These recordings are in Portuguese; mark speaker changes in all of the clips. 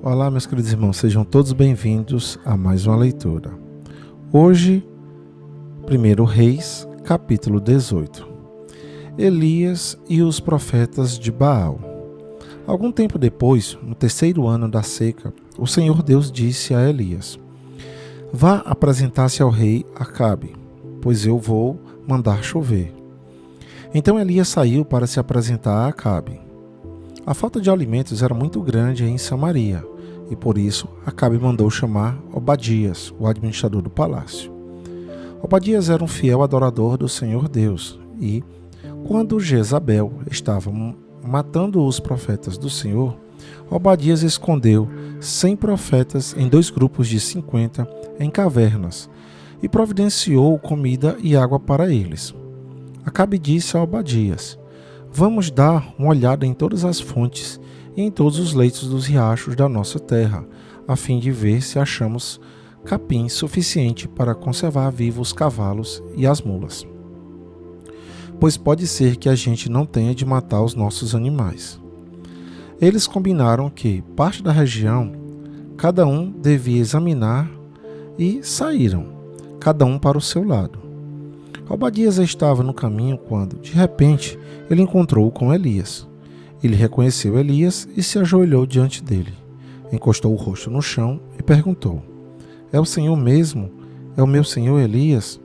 Speaker 1: Olá, meus queridos irmãos, sejam todos bem-vindos a mais uma leitura. Hoje, 1 Reis, capítulo 18. Elias e os profetas de Baal. Algum tempo depois, no terceiro ano da seca, o Senhor Deus disse a Elias: Vá apresentar-se ao rei Acabe, pois eu vou mandar chover. Então Elias saiu para se apresentar a Acabe. A falta de alimentos era muito grande em Samaria, e por isso Acabe mandou chamar Obadias, o administrador do palácio. Obadias era um fiel adorador do Senhor Deus, e, quando Jezabel estava matando os profetas do Senhor, Obadias escondeu 100 profetas em 2 grupos de 50 em cavernas, e providenciou comida e água para eles. Acabe disse a Obadias: Vamos dar uma olhada em todas as fontes e em todos os leitos dos riachos da nossa terra, a fim de ver se achamos capim suficiente para conservar vivos os cavalos e as mulas. Pois pode ser que a gente não tenha de matar os nossos animais. Eles combinaram que parte da região cada um devia examinar e saíram, cada um para o seu lado. Obadias estava no caminho quando, de repente, ele encontrou com Elias. Ele reconheceu Elias e se ajoelhou diante dele. Encostou o rosto no chão e perguntou: É o Senhor mesmo? É o meu senhor Elias?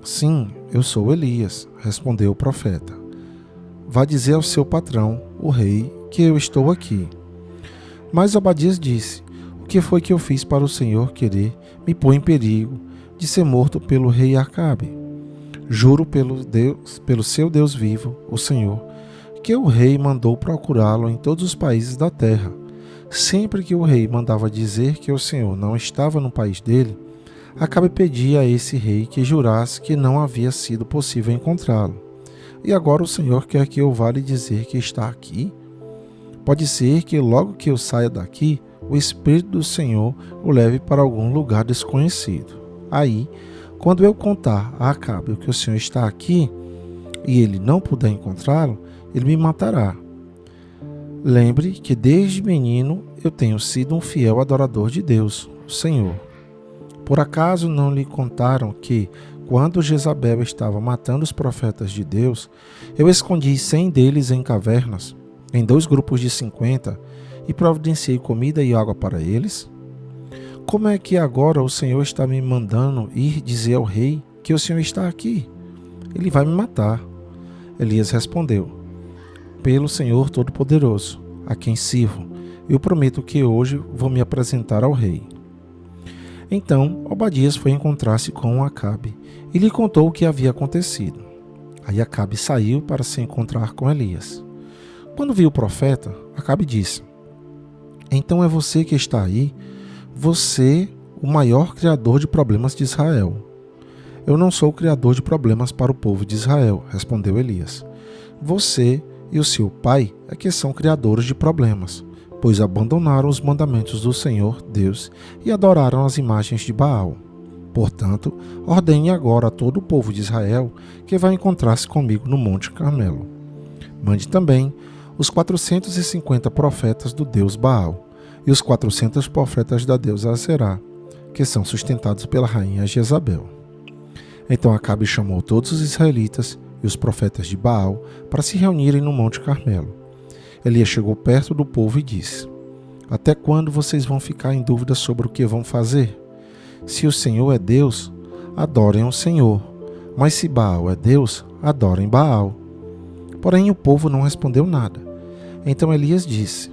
Speaker 1: Sim, eu sou Elias, respondeu o profeta. Vá dizer ao seu patrão, o rei, que eu estou aqui. Mas Obadias disse: O que foi que eu fiz para o Senhor querer me pôr em perigo de ser morto pelo rei Acabe? Juro pelo seu Deus vivo, o Senhor, que o rei mandou procurá-lo em todos os países da terra. Sempre que o rei mandava dizer que o Senhor não estava no país dele, Acabe pedia a esse rei que jurasse que não havia sido possível encontrá-lo. E agora o Senhor quer que eu vá lhe dizer que está aqui? Pode ser que logo que eu saia daqui, o Espírito do Senhor o leve para algum lugar desconhecido. Aí, quando eu contar a Acabe que o Senhor está aqui e ele não puder encontrá-lo, ele me matará. Lembre que desde menino eu tenho sido um fiel adorador de Deus, o Senhor. Por acaso não lhe contaram que, quando Jezabel estava matando os profetas de Deus, eu escondi 100 deles em cavernas, em 2 grupos de 50, e providenciei comida e água para eles? Como é que agora o Senhor está me mandando ir dizer ao rei que o Senhor está aqui? Ele vai me matar. Elias respondeu: Pelo Senhor Todo-Poderoso, a quem sirvo, eu prometo que hoje vou me apresentar ao rei. Então Obadias foi encontrar-se com Acabe e lhe contou o que havia acontecido. Aí Acabe saiu para se encontrar com Elias. Quando viu o profeta, Acabe disse: Então é você que está aí? Você, o maior criador de problemas de Israel. Eu não sou o criador de problemas para o povo de Israel, respondeu Elias. Você e o seu pai é que são criadores de problemas, pois abandonaram os mandamentos do Senhor Deus e adoraram as imagens de Baal. Portanto, ordene agora a todo o povo de Israel que vai encontrar-se comigo no Monte Carmelo. Mande também os 450 profetas do Deus Baal e os 400 profetas da deusa Aserá, que são sustentados pela rainha Jezabel. Então Acabe chamou todos os israelitas e os profetas de Baal para se reunirem no Monte Carmelo. Elias chegou perto do povo e disse: Até quando vocês vão ficar em dúvida sobre o que vão fazer? Se o Senhor é Deus, adorem o Senhor, mas se Baal é Deus, adorem Baal. Porém o povo não respondeu nada. Então Elias disse: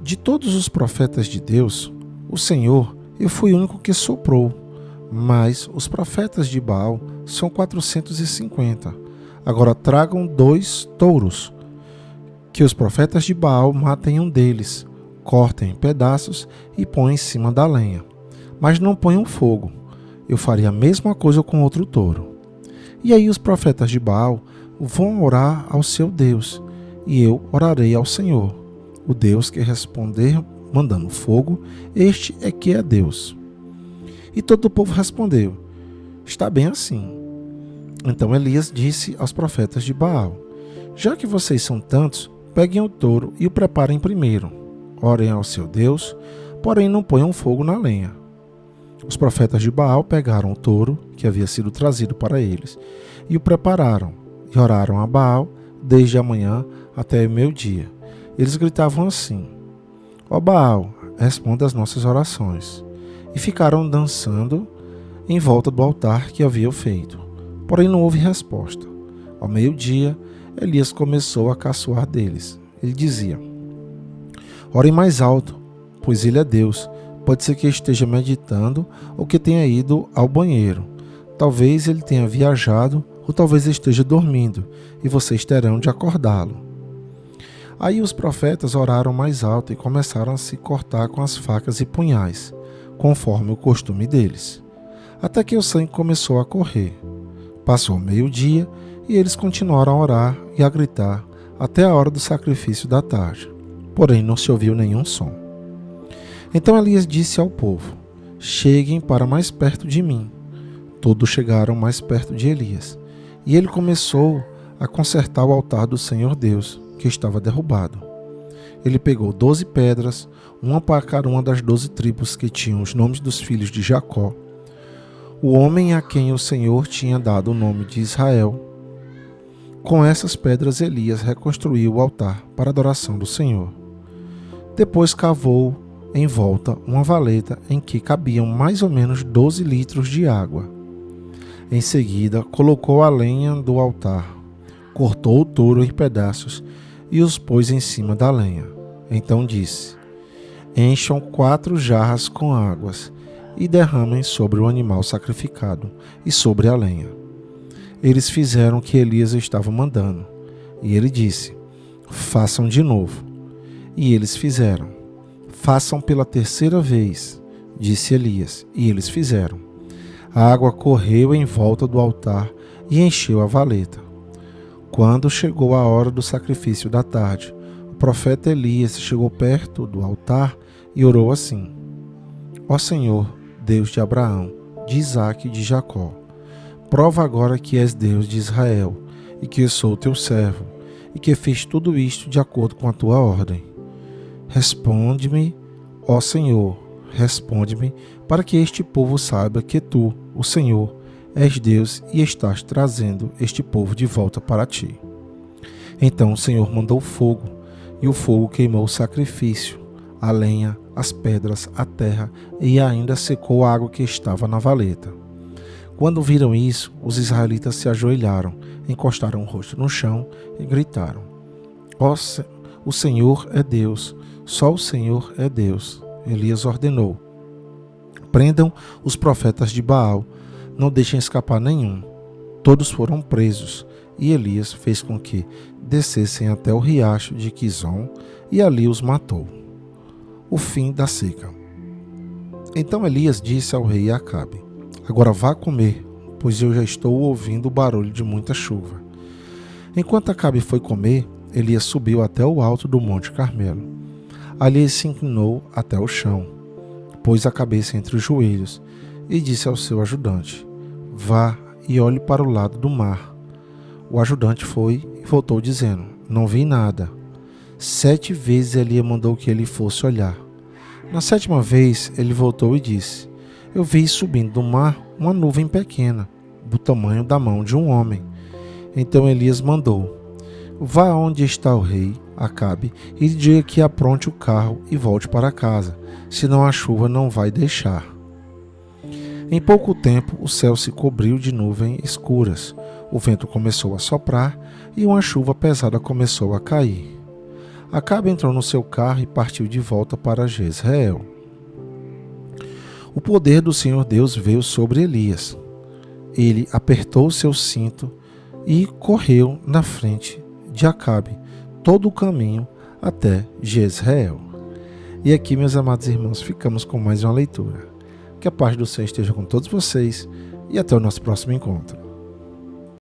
Speaker 1: De todos os profetas de Deus, o Senhor, eu fui o único que soprou, mas os profetas de Baal são 450. Agora tragam 2 touros, que os profetas de Baal matem um deles, cortem em pedaços e põem em cima da lenha. Mas não ponham fogo. Eu faria a mesma coisa com outro touro. E aí os profetas de Baal vão orar ao seu Deus, e eu orarei ao Senhor. O Deus que responder mandando fogo, este é que é Deus. E todo o povo respondeu: Está bem assim. Então Elias disse aos profetas de Baal: Já que vocês são tantos, peguem o touro e o preparem primeiro. orem ao seu Deus, porém não ponham fogo na lenha. Os profetas de Baal pegaram o touro que havia sido trazido para eles e o prepararam e oraram a Baal desde a manhã até o meio-dia. Eles gritavam assim: ó Baal, responda às nossas orações. E ficaram dançando em volta do altar que haviam feito. Porém não houve resposta. Ao meio-dia, Elias começou a caçoar deles. Ele dizia: orem mais alto, pois ele é Deus. Pode ser que esteja meditando ou que tenha ido ao banheiro. Talvez ele tenha viajado ou talvez esteja dormindo, e vocês terão de acordá-lo. Aí os profetas oraram mais alto e começaram a se cortar com as facas e punhais, conforme o costume deles, até que o sangue começou a correr. Passou o meio-dia e eles continuaram a orar e a gritar até a hora do sacrifício da tarde. Porém não se ouviu nenhum som. Então Elias disse ao povo: cheguem para mais perto de mim. Todos chegaram mais perto de Elias, e ele começou a consertar o altar do Senhor Deus, que estava derrubado. Ele pegou 12 pedras, uma para cada uma das 12 tribos que tinham os nomes dos filhos de Jacó, o homem a quem o Senhor tinha dado o nome de Israel. Com essas pedras Elias reconstruiu o altar para a adoração do Senhor. Depois cavou em volta uma valeta em que cabiam mais ou menos 12 litros de água. Em seguida, colocou a lenha do altar, cortou o touro em pedaços e os pôs em cima da lenha. Então disse: encham 4 jarras com águas e derramem sobre o animal sacrificado e sobre a lenha. Eles fizeram o que Elias estava mandando, e ele disse: façam de novo. E eles fizeram. Façam pela 3ª vez, disse Elias, e eles fizeram. A água correu em volta do altar e encheu a valeta. Quando chegou a hora do sacrifício da tarde, o profeta Elias chegou perto do altar e orou assim: ó Senhor, Deus de Abraão, de Isaque e de Jacó, prova agora que és Deus de Israel e que eu sou teu servo e que fiz tudo isto de acordo com a tua ordem. Responde-me, ó Senhor, responde-me, para que este povo saiba que tu, o Senhor, és Deus e estás trazendo este povo de volta para ti. Então o Senhor mandou fogo, e o fogo queimou o sacrifício, a lenha, as pedras, a terra, e ainda secou a água que estava na valeta. Quando viram isso, os israelitas se ajoelharam, encostaram o rosto no chão e gritaram: o Senhor é Deus, só o Senhor é Deus. Elias ordenou: prendam os profetas de Baal, não deixem escapar nenhum. Todos foram presos, e Elias fez com que descessem até o riacho de Quizon, e ali os matou. O fim da seca. Então Elias disse ao rei Acabe: agora vá comer, pois eu já estou ouvindo o barulho de muita chuva. Enquanto Acabe foi comer, Elias subiu até o alto do Monte Carmelo. Ali ele se inclinou até o chão, pôs a cabeça entre os joelhos e disse ao seu ajudante: vá e olhe para o lado do mar. O ajudante foi e voltou dizendo: não vi nada. 7 vezes Elias mandou que ele fosse olhar. Na 7ª vez ele voltou e disse: eu vi subindo do mar uma nuvem pequena, do tamanho da mão de um homem. Então Elias mandou: vá onde está o rei Acabe e diga que apronte o carro e volte para casa, senão a chuva não vai deixar. Em pouco tempo o céu se cobriu de nuvens escuras, o vento começou a soprar e uma chuva pesada começou a cair. Acabe entrou no seu carro e partiu de volta para Jezreel. O poder do Senhor Deus veio sobre Elias. Ele apertou seu cinto e correu na frente de Acabe todo o caminho até Jezreel. E aqui, meus amados irmãos, ficamos com mais uma leitura. Que a paz do Senhor esteja com todos vocês e até o nosso próximo encontro.